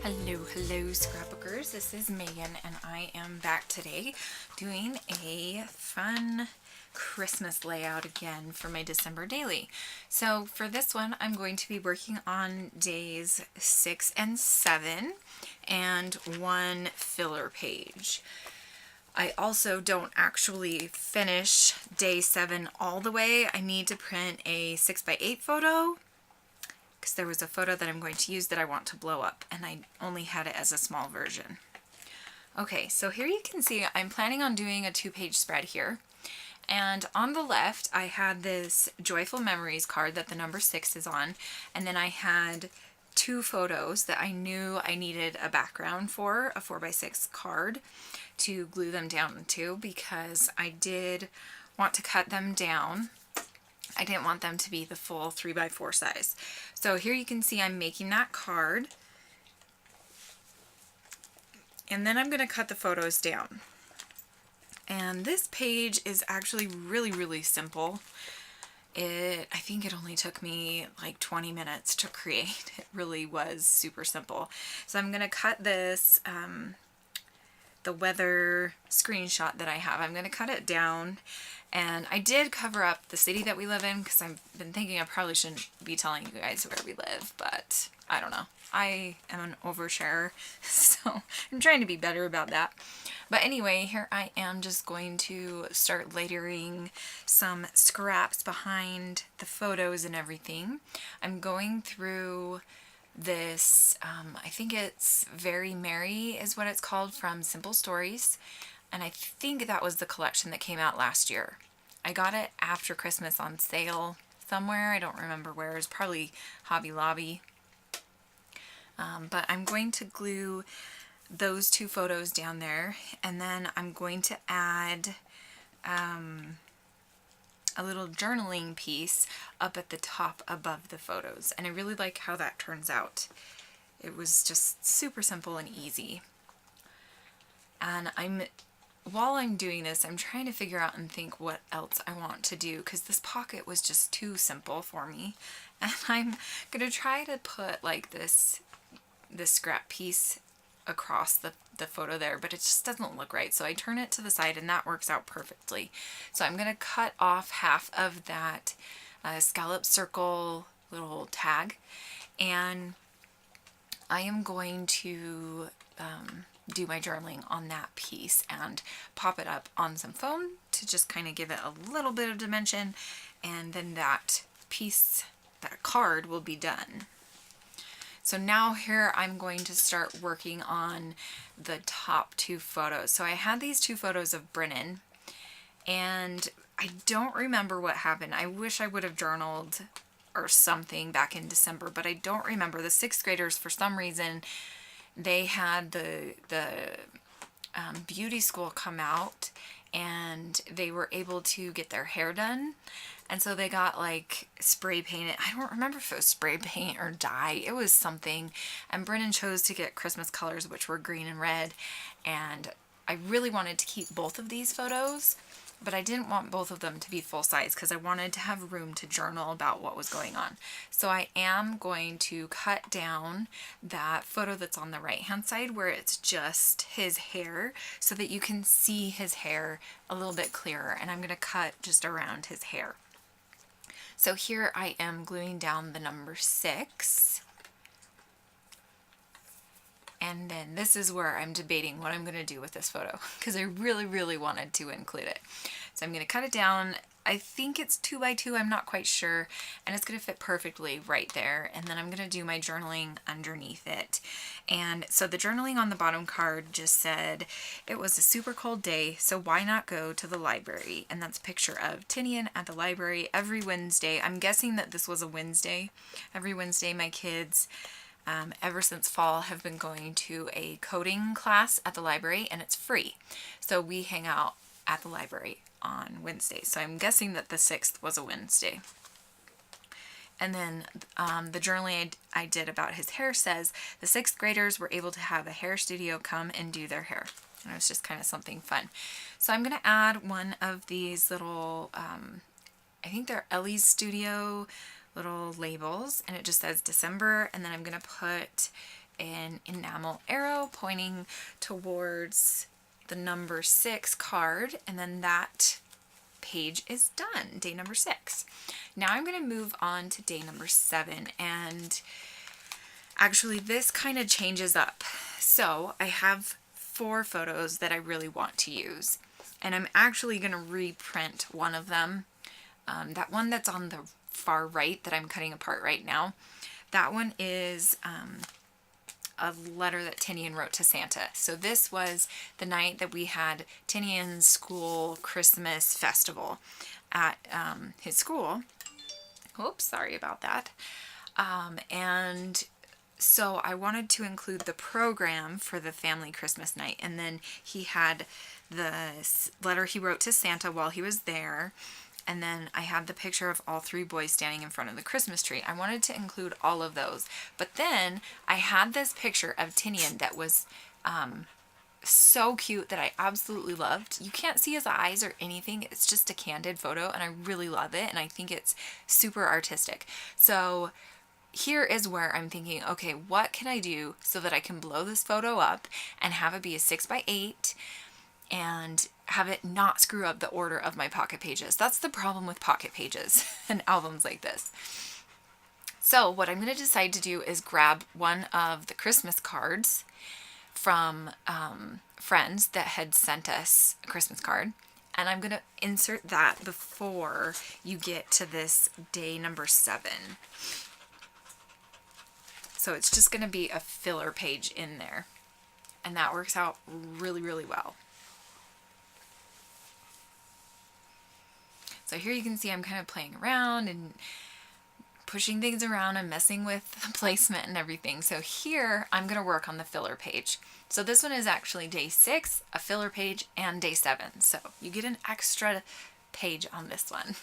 Hello scrapbookers, this is Megan and I am back today doing a fun Christmas layout again for my December daily. So for this one I'm going to be working on days 6 and 7 and one filler page. I also don't actually finish day 7 all the way. I need to print a 6x8 photo because there was a photo that I'm going to use that I want to blow up, and I only had it as a small version. Okay, so here you can see I'm planning on doing a 2-page spread here. And on the left, I had this Joyful Memories card that the number 6 is on, and then I had 2 photos that I knew I needed a background for, a 4x6 card, to glue them down to, because I did want to cut them down. I didn't want them to be the full 3x4 size. So here you can see I'm making that card. And then I'm going to cut the photos down. And this page is actually really simple. I think it only took me like 20 minutes to create. It really was super simple. So I'm going to cut this, the weather screenshot that I have. I'm going to cut it down. And I did cover up the city that we live in because I've been thinking I probably shouldn't be telling you guys where we live, but I don't know. I am an oversharer, so I'm trying to be better about that. But anyway, here I am just going to start layering some scraps behind the photos and everything. I'm going through this, I think it's Very Merry is what it's called, from Simple Stories. And I think that was the collection that came out last year. I got it after Christmas on sale somewhere. I don't remember where. It's probably Hobby Lobby. But I'm going to glue those 2 photos down there. And then I'm going to add a little journaling piece up at the top above the photos. And I really like how that turns out. It was just super simple and easy. And while I'm doing this, I'm trying to figure out and think what else I want to do, because this pocket was just too simple for me. And I'm going to try to put like this scrap piece across the photo there, but it just doesn't look right. So I turn it to the side and that works out perfectly. So I'm going to cut off half of that scallop circle little tag, and I am going to do my journaling on that piece and pop it up on some foam to just kind of give it a little bit of dimension, and then that piece, that card, will be done. So now here I'm going to start working on the top 2 photos. So I had these 2 photos of Brennan, and I don't remember what happened. I wish I would have journaled or something back in December, but I don't remember. The 6th graders, for some reason, they had the beauty school come out, and they were able to get their hair done. And so they got like spray painted. I don't remember if it was spray paint or dye. It was something. And Brennan chose to get Christmas colors, which were green and red. And I really wanted to keep both of these photos, but I didn't want both of them to be full size because I wanted to have room to journal about what was going on. So I am going to cut down that photo that's on the right hand side where it's just his hair, so that you can see his hair a little bit clearer. And I'm going to cut just around his hair. So here I am gluing down the number 6. And then this is where I'm debating what I'm going to do with this photo, because I really wanted to include it. So I'm going to cut it down. I think it's 2x2, I'm not quite sure, and it's going to fit perfectly right there. And then I'm going to do my journaling underneath it. And so the journaling on the bottom card just said, it was a super cold day, so why not go to the library? And that's a picture of Tinian at the library every Wednesday. I'm guessing that this was a Wednesday. Every Wednesday my kids, ever since fall, have been going to a coding class at the library, and it's free. So we hang out at the library on Wednesday. So I'm guessing that the 6th was a Wednesday. And then the journaling I did about his hair says the 6th graders were able to have a hair studio come and do their hair. And it was just kind of something fun. So I'm going to add one of these little, I think they're Ellie's Studio little labels, and it just says December, and then I'm going to put an enamel arrow pointing towards the number 6 card, and then that page is done, day number 6. Now I'm going to move on to day number 7, and actually this kind of changes up. So I have 4 photos that I really want to use, and I'm actually going to reprint one of them. That one that's on the far right that I'm cutting apart right now, that one is a letter that Tinian wrote to Santa. So this was the night that we had Tinian's school Christmas festival at his school. Oops, sorry about that. And so I wanted to include the program for the family Christmas night, and then he had the letter he wrote to Santa while he was there, and then I had the picture of all 3 boys standing in front of the Christmas tree. I wanted to include all of those, but then I had this picture of Tinian that was so cute that I absolutely loved. You can't see his eyes or anything. It's just a candid photo, and I really love it, and I think it's super artistic. So here is where I'm thinking, okay, what can I do so that I can blow this photo up and have it be a 6x8 and have it not screw up the order of my pocket pages. That's the problem with pocket pages and albums like this. So what I'm going to decide to do is grab one of the Christmas cards from friends that had sent us a Christmas card, and I'm going to insert that before you get to this day number 7. So it's just going to be a filler page in there, and that works out really, really well. So here you can see I'm kind of playing around and pushing things around and messing with the placement and everything. So here I'm going to work on the filler page. So this one is actually day 6, a filler page, and day 7. So you get an extra page on this one.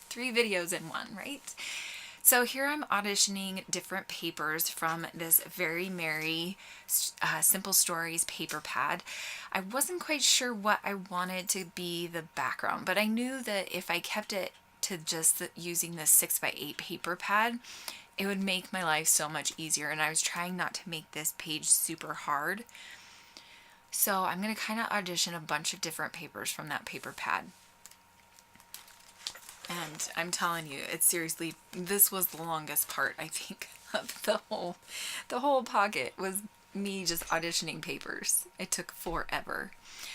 3 videos in one, right? So here I'm auditioning different papers from this Very Merry Simple Stories paper pad. I wasn't quite sure what I wanted to be the background, but I knew that if I kept it to just using this 6x8 paper pad, it would make my life so much easier, and I was trying not to make this page super hard. So I'm going to kind of audition a bunch of different papers from that paper pad. And I'm telling you, it's seriously, this was the longest part, I think, of the whole pocket was me just auditioning papers. It took forever.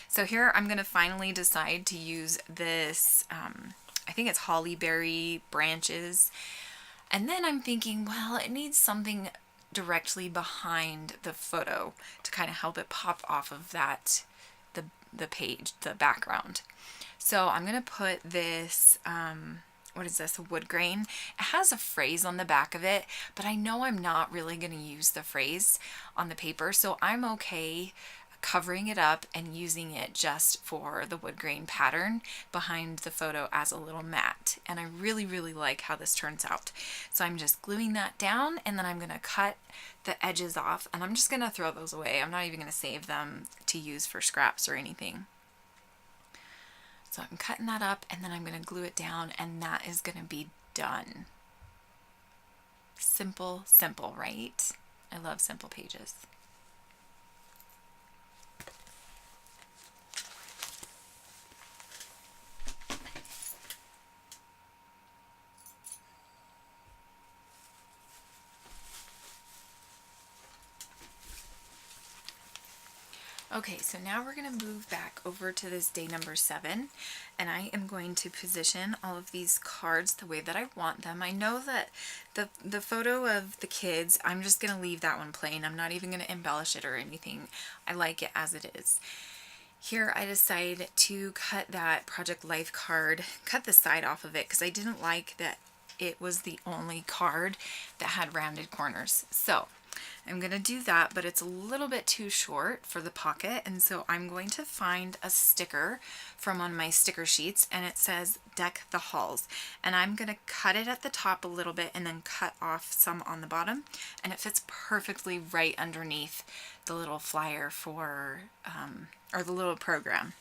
So here I'm going to finally decide to use this, I think it's holly berry branches. And then I'm thinking, well, it needs something directly behind the photo to kind of help it pop off of that, the page, the background. So I'm going to put this, what is this, a wood grain. It has a phrase on the back of it, but I know I'm not really going to use the phrase on the paper, so I'm okay covering it up and using it just for the wood grain pattern behind the photo as a little mat. And I really, really like how this turns out. So I'm just gluing that down, and then I'm going to cut the edges off, and I'm just going to throw those away. I'm not even going to save them to use for scraps or anything. So I'm cutting that up, and then I'm going to glue it down, and that is going to be done. Simple, simple, right? I love simple pages. Okay, so now we're going to move back over to this day number 7, and I am going to position all of these cards the way that I want them. I know that the photo of the kids, I'm just going to leave that one plain. I'm not even going to embellish it or anything. I like it as it is. Here I decided to cut that Project Life card, cut the side off of it, because I didn't like that it was the only card that had rounded corners. So I'm going to do that, but it's a little bit too short for the pocket, and so I'm going to find a sticker from one of my sticker sheets, and it says Deck the Halls, and I'm going to cut it at the top a little bit and then cut off some on the bottom, and it fits perfectly right underneath the little flyer for, or the little program.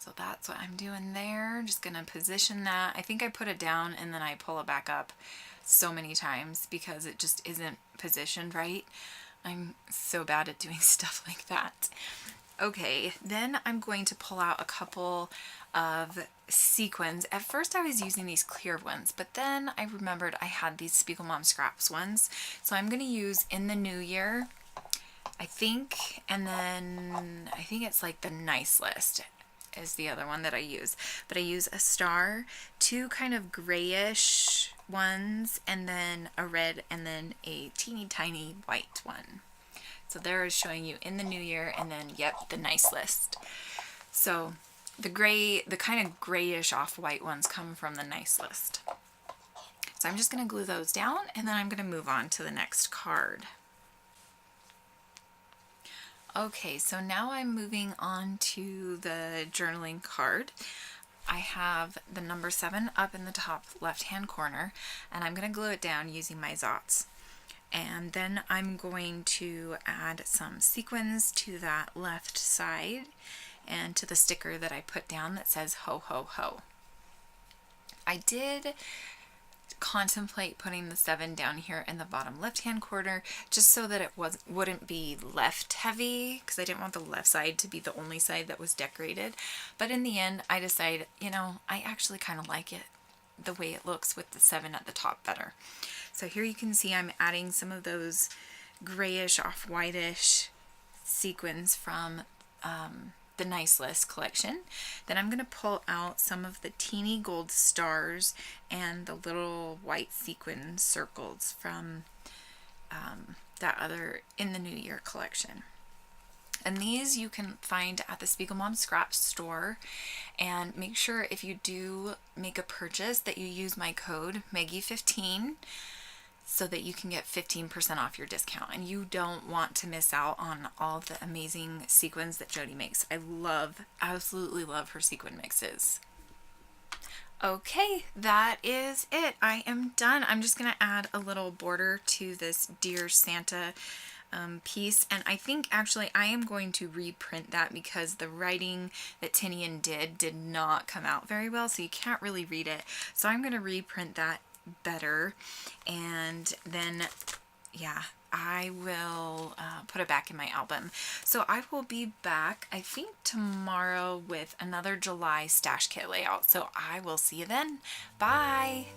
So that's what I'm doing there. Just gonna position that. I think I put it down and then I pull it back up so many times because it just isn't positioned right. I'm so bad at doing stuff like that. Okay, then I'm going to pull out a couple of sequins. At first I was using these clear ones, but then I remembered I had these Spiegel Mom Scraps ones. So I'm going to use In the New Year, I think, and then I think it's like the Nice List is the other one that I use. But I use a star, two kind of grayish ones, and then a red, and then a teeny tiny white one. So there is showing you In the New Year, and then, yep, the Nice List. So the kind of grayish off-white ones come from the Nice List. So I'm just going to glue those down, and then I'm going to move on to the next card. Okay, so now I'm moving on to the journaling card. I have the number 7 up in the top left-hand corner, and I'm going to glue it down using my Zots. And then I'm going to add some sequins to that left side and to the sticker that I put down that says ho ho ho. I did contemplate putting the 7 down here in the bottom left hand corner just so that it wouldn't be left heavy, because I didn't want the left side to be the only side that was decorated. But in the end I decided, you know, I actually kind of like it the way it looks with the 7 at the top better. So here you can see I'm adding some of those grayish off-whitish sequins from the Nice List collection. Then I'm going to pull out some of the teeny gold stars and the little white sequin circles from that other In the New Year collection. And these you can find at the Spiegel Mom Scraps store. And make sure if you do make a purchase that you use my code Meggy15 so that you can get 15% off your discount. And you don't want to miss out on all the amazing sequins that Jody makes. I absolutely love her sequin mixes. Okay, that is it. I am done. I'm just going to add a little border to this Dear Santa piece, and I think actually I am going to reprint that because the writing that Tinian did not come out very well, so you can't really read it. So I'm going to reprint that better, and then yeah, I will put it back in my album. So I will be back, I think, tomorrow with another July stash kit layout. So I will see you then. Bye!